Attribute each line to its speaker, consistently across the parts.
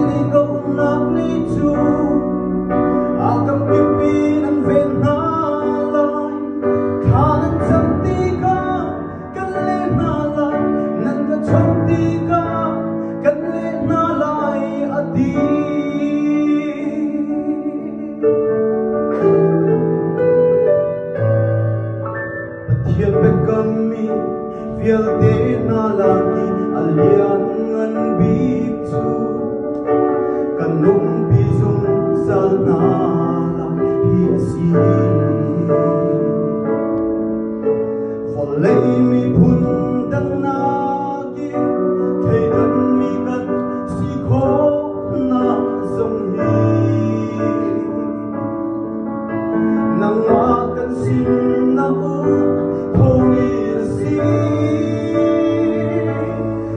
Speaker 1: sinigaw na nito Akang pipi ng venalay Kanan santika kalenalay Nangkachantika kalenalay adi Patiyan pe kami Fiel de nalagi Alyangan bitu Kanong bisong salnala hiasi Folay mi pundang nagi Kailan mi kat siko na zonghi Nang makan sin na pongirsi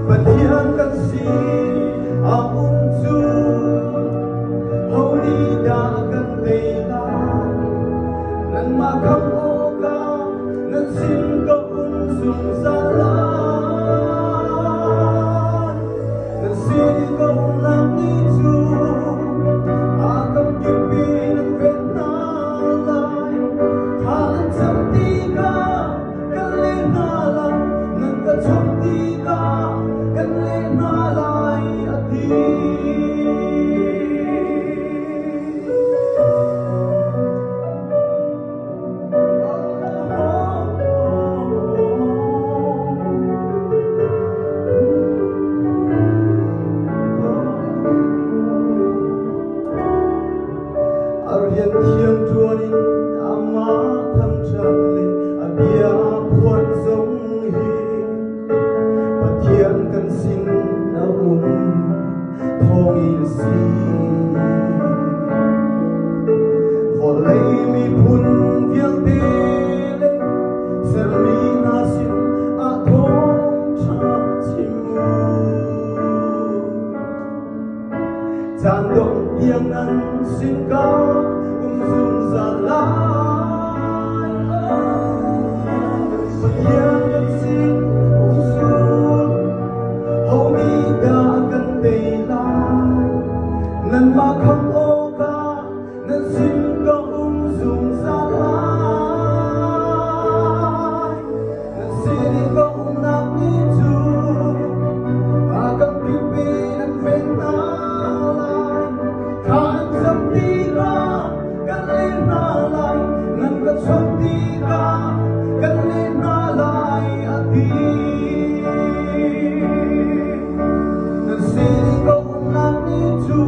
Speaker 1: Patihan kasi akong tun Honi dagan daylan Nang makamoga Nang singkaungsong salan Nang sinigaw lang ito Akang kipi ng venalay Kalan santika kalenalay Nang kachantika kalenalay adi Aryan tiang tuanin ama tham chakle abia puan zong hi Patian kan sin na thong in si Volay mi pun vial dele sermi nasin atong cha chimu Tandong yang nan sin ka zoom zalay Patian kan sin zoom Honi dagan daylan Nan makamoga Nan sin ka zoom zalay Nan sinigaw na nito Akang pipi ng venalay Kanan santika kalenalay Nang kachantika kalenalay adi Nang sinigaw na nito